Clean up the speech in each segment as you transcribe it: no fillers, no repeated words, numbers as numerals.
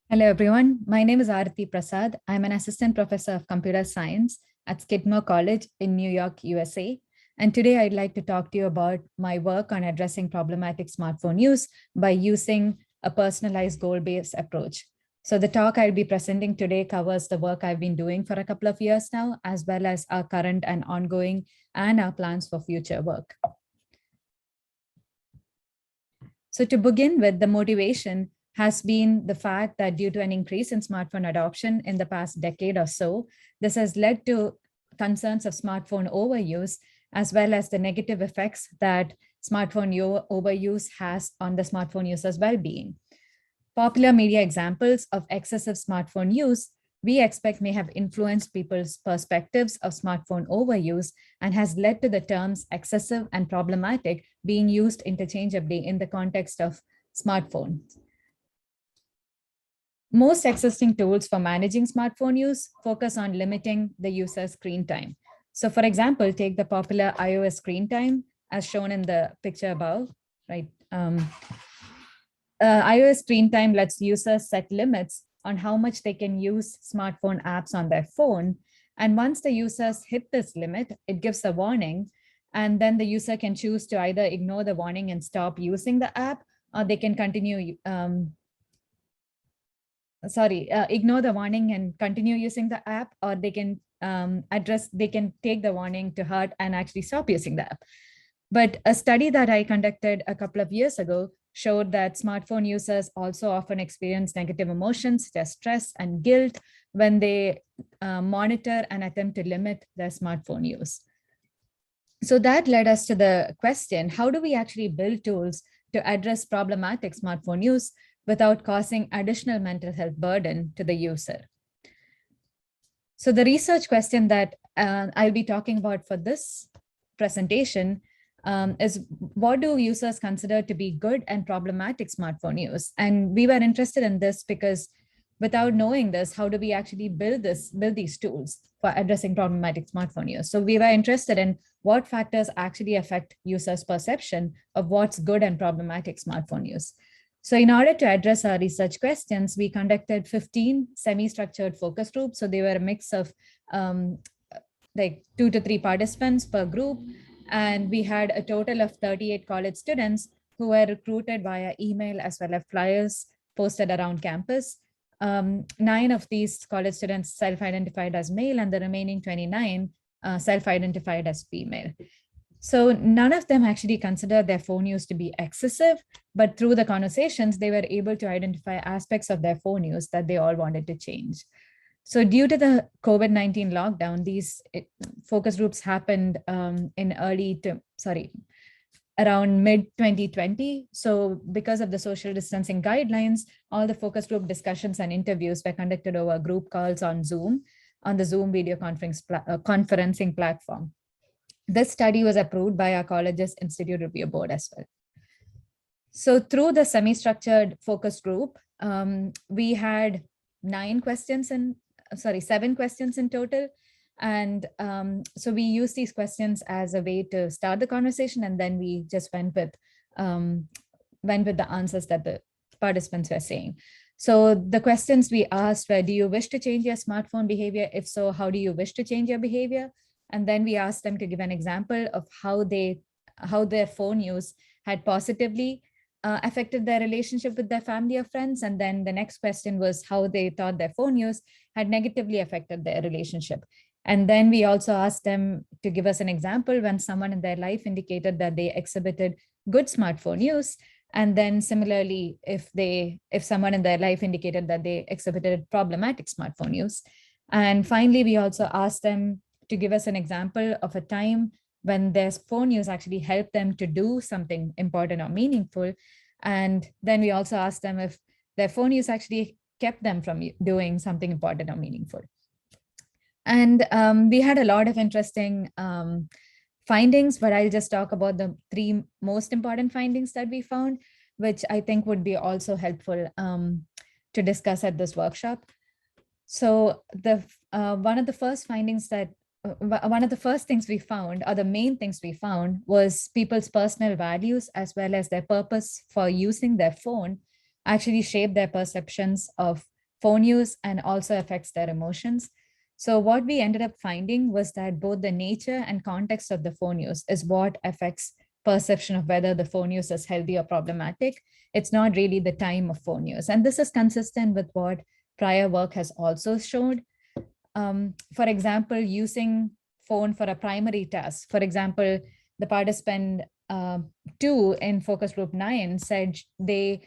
Hello, everyone. My name is Arati Prasad. I'm an assistant professor of computer science at Skidmore College in New York, USA. And today I'd like to talk to you about my work on addressing problematic smartphone use by using a personalized goal-based approach. So the talk I'll be presenting today covers the work I've been doing for a couple of years now, as well as our current and ongoing and our plans for future work. So to begin with, the motivation has been the fact that due to an increase in smartphone adoption in the past decade or so, this has led to concerns of smartphone overuse, as well as the negative effects that smartphone overuse has on the smartphone user's well-being. Popular media examples of excessive smartphone use we expect may have influenced people's perspectives of smartphone overuse and has led to the terms excessive and problematic being used interchangeably in the context of smartphones. Most existing tools for managing smartphone use focus on limiting the user's screen time. So for example, take the popular iOS screen time as shown in the picture above, right? iOS screen time lets users set limits on how much they can use smartphone apps on their phone. And once the users hit this limit, it gives a warning. And then the user can choose to either ignore the warning and stop using the app, or they can continue, ignore the warning and continue using the app, or they can they can take the warning to heart and actually stop using the app. But a study that I conducted a couple of years ago showed that smartphone users also often experience negative emotions such as stress and guilt when they monitor and attempt to limit their smartphone use. So that led us to the question, how do we actually build tools to address problematic smartphone use without causing additional mental health burden to the user? So the research question that I'll be talking about for this presentation is what do users consider to be good and problematic smartphone use? And we were interested in this because without knowing this, how do we actually build these tools for addressing problematic smartphone use? So we were interested in what factors actually affect users' perception of what's good and problematic smartphone use. So in order to address our research questions, we conducted 15 semi-structured focus groups. So they were a mix of like 2 to 3 participants per group. And we had a total of 38 college students who were recruited via email as well as flyers posted around campus. 9 of these college students self-identified as male and the remaining 29 self-identified as female. So none of them actually considered their phone use to be excessive, but through the conversations, they were able to identify aspects of their phone use that they all wanted to change. So due to the COVID-19 lockdown, these focus groups happened around mid 2020. So because of the social distancing guidelines, all the focus group discussions and interviews were conducted over group calls on Zoom, on the Zoom video conferencing platform. This study was approved by our college's Institute Review Board as well. So through the semi-structured focus group, we had 7 questions in total. And so we used these questions as a way to start the conversation, and then we just went with the answers that the participants were saying. So the questions we asked were, do you wish to change your smartphone behavior? If so, how do you wish to change your behavior? And then we asked them to give an example of how their phone use had positively affected their relationship with their family or friends. And then the next question was how they thought their phone use had negatively affected their relationship. And then we also asked them to give us an example when someone in their life indicated that they exhibited good smartphone use. And then similarly, if someone in their life indicated that they exhibited problematic smartphone use. And finally, we also asked them to give us an example of a time when their phone use actually helped them to do something important or meaningful. And then we also asked them if their phone use actually kept them from doing something important or meaningful. And we had a lot of interesting findings, but I'll just talk about the 3 most important findings that we found, which I think would be also helpful to discuss at this workshop. So one of the first things we found, or the main things we found, was people's personal values as well as their purpose for using their phone actually shape their perceptions of phone use and also affects their emotions. So what we ended up finding was that both the nature and context of the phone use is what affects perception of whether the phone use is healthy or problematic. It's not really the time of phone use. And this is consistent with what prior work has also showed. For example, using phone for a primary task. For example, the participant 2 in focus group 9 said they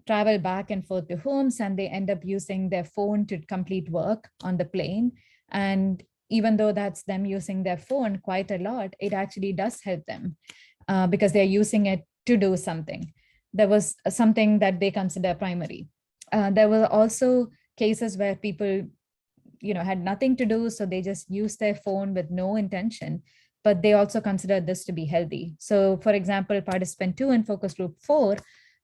travel back and forth to homes and they end up using their phone to complete work on the plane. And even though that's them using their phone quite a lot, it actually does help them because they're using it to do something. There was something that they consider primary. There were also cases where people had nothing to do, so they just use their phone with no intention, but they also consider this to be healthy. So for example, participant 2 in focus group 4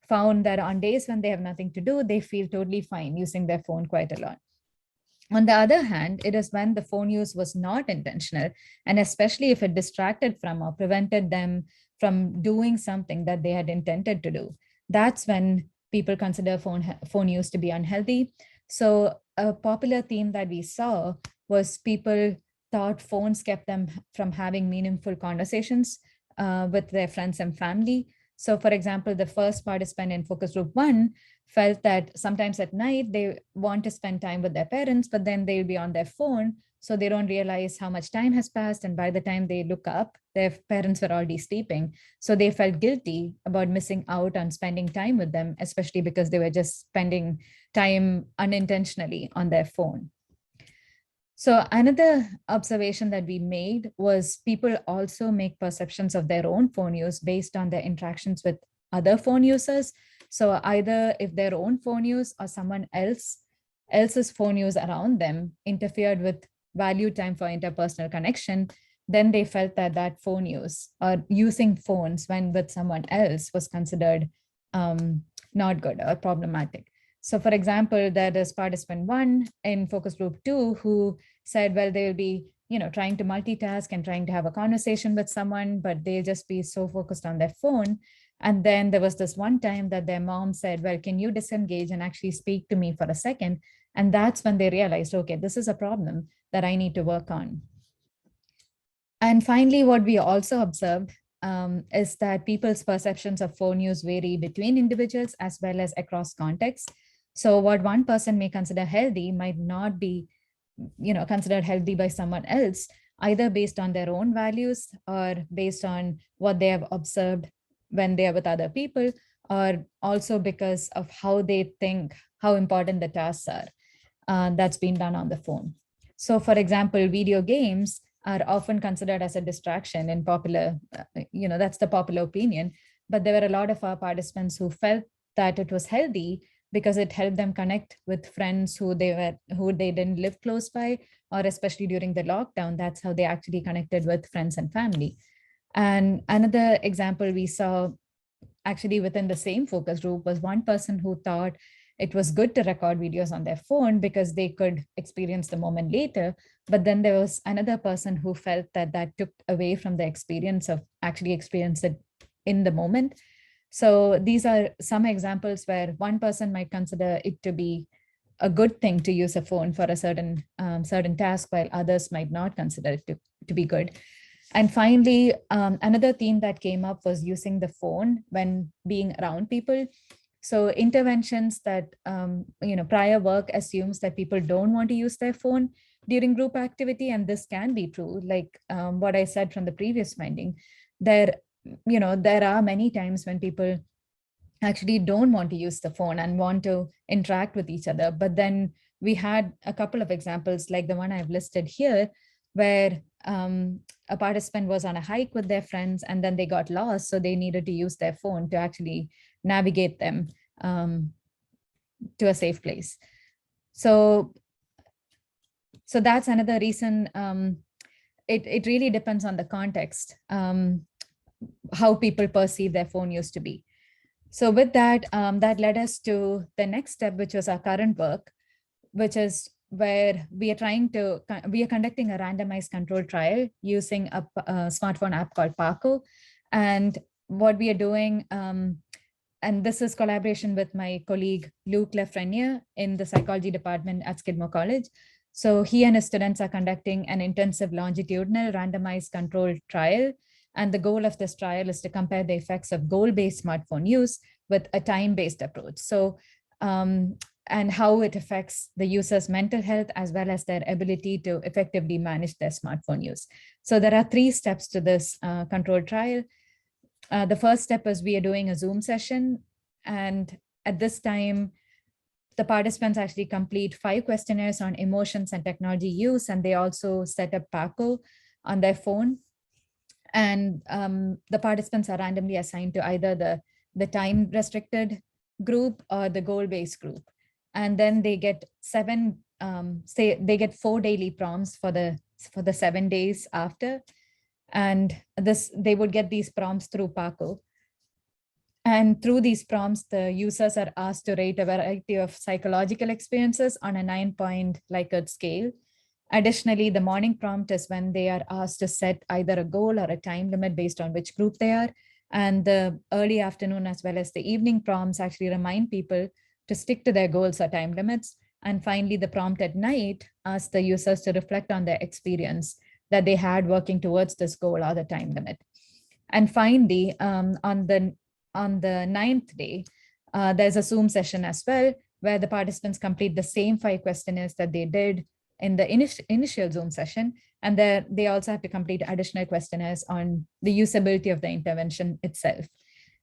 found that on days when they have nothing to do, they feel totally fine using their phone quite a lot. On the other hand, it is when the phone use was not intentional, and especially if it distracted from or prevented them from doing something that they had intended to do, that's when people consider phone use to be unhealthy. So a popular theme that we saw was people thought phones kept them from having meaningful conversations with their friends and family. So for example, the first participant in focus group 1 felt that sometimes at night they want to spend time with their parents, but then they'll be on their phone. So they don't realize how much time has passed. And by the time they look up, their parents were already sleeping. So they felt guilty about missing out on spending time with them, especially because they were just spending time unintentionally on their phone. So another observation that we made was people also make perceptions of their own phone use based on their interactions with other phone users. So either if their own phone use or someone else's phone use around them interfered with value time for interpersonal connection, then they felt that that phone use or using phones when with someone else was considered not good or problematic. So for example, there is participant 1 in focus group 2 who said, well, they'll be trying to multitask and trying to have a conversation with someone, but they'll just be so focused on their phone. And then there was this one time that their mom said, well, can you disengage and actually speak to me for a second? And that's when they realized, okay, this is a problem that I need to work on. And finally, what we also observed is that people's perceptions of phone use vary between individuals as well as across contexts. So what one person may consider healthy might not be considered healthy by someone else, either based on their own values or based on what they have observed when they are with other people, or also because of how they think how important the tasks are that's been done on the phone. So for example, video games are often considered as a distraction in popular, that's the popular opinion. But there were a lot of our participants who felt that it was healthy because it helped them connect with friends who they didn't live close by, or especially during the lockdown, that's how they actually connected with friends and family. And another example we saw actually within the same focus group was one person who thought it was good to record videos on their phone because they could experience the moment later. But then there was another person who felt that that took away from the experience of actually experience it in the moment. So these are some examples where one person might consider it to be a good thing to use a phone for a certain task, while others might not consider it to be good. And finally, another theme that came up was using the phone when being around people. So interventions that, prior work assumes that people don't want to use their phone during group activity. And this can be true, like what I said from the previous finding. There are many times when people actually don't want to use the phone and want to interact with each other. But then we had a couple of examples like the one I've listed here, where a participant was on a hike with their friends and then they got lost. So they needed to use their phone to actually navigate them to a safe place. So that's another reason. It really depends on the context, how people perceive their phone use to be. So with that, that led us to the next step, which was our current work, which is where we are conducting a randomized control trial using a smartphone app called Paco. And what we are doing and this is collaboration with my colleague Luc Lefrenier in the psychology department at Skidmore College. So he and his students are conducting an intensive longitudinal randomized controlled trial. And the goal of this trial is to compare the effects of goal-based smartphone use with a time-based approach. So, and how it affects the user's mental health as well as their ability to effectively manage their smartphone use. So there are 3 steps to this controlled trial. The first step is we are doing a Zoom session. And at this time, the participants actually complete 5 questionnaires on emotions and technology use. And they also set up PACO on their phone. And the participants are randomly assigned to either the time restricted group or the goal-based group. And then they get 4 daily prompts for the 7 days after. And they would get these prompts through PACO. And through these prompts, the users are asked to rate a variety of psychological experiences on a 9-point Likert scale. Additionally, the morning prompt is when they are asked to set either a goal or a time limit based on which group they are. And the early afternoon as well as the evening prompts actually remind people to stick to their goals or time limits. And finally, the prompt at night asks the users to reflect on their experience that they had working towards this goal or the time limit. And finally, on the 9th day, there's a Zoom session as well, where the participants complete the same 5 questionnaires that they did in the initial Zoom session. And they also have to complete additional questionnaires on the usability of the intervention itself.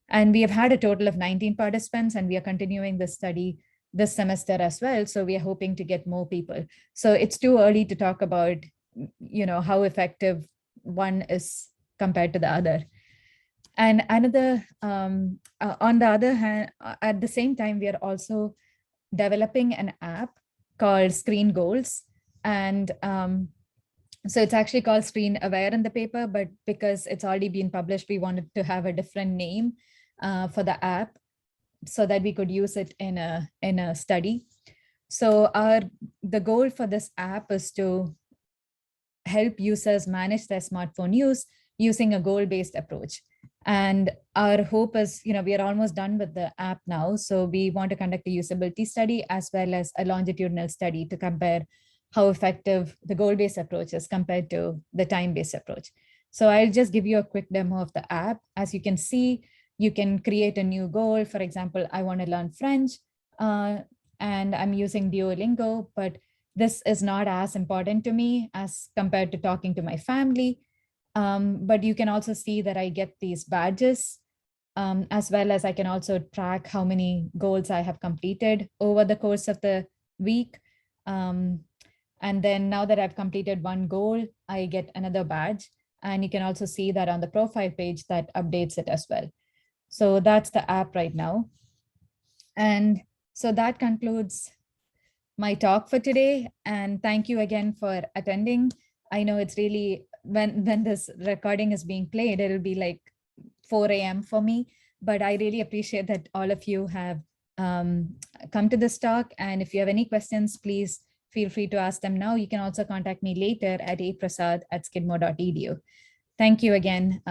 And we have had a total of 19 participants, and we are continuing this study this semester as well. So we are hoping to get more people. So it's too early to talk about, how effective one is compared to the other. And another, on the other hand, at the same time, we are also developing an app called Screen Goals. And so it's actually called Screen Aware in the paper, but because it's already been published, we wanted to have a different name for the app so that we could use it in a study. So the goal for this app is to help users manage their smartphone use using a goal-based approach. And our hope is, we are almost done with the app now. So we want to conduct a usability study as well as a longitudinal study to compare how effective the goal-based approach is compared to the time-based approach. So I'll just give you a quick demo of the app. As you can see, you can create a new goal. For example, I want to learn French and I'm using Duolingo, but this is not as important to me as compared to talking to my family. But you can also see that I get these badges, as well as I can also track how many goals I have completed over the course of the week. And then now that I've completed one goal, I get another badge. And you can also see that on the profile page that updates it as well. So that's the app right now. And so that concludes my talk for today. And thank you again for attending. I know it's really, when this recording is being played, it'll be like 4 a.m. for me, but I really appreciate that all of you have come to this talk. And if you have any questions, please feel free to ask them now. You can also contact me later at aprasad@skidmore.edu. Thank you again.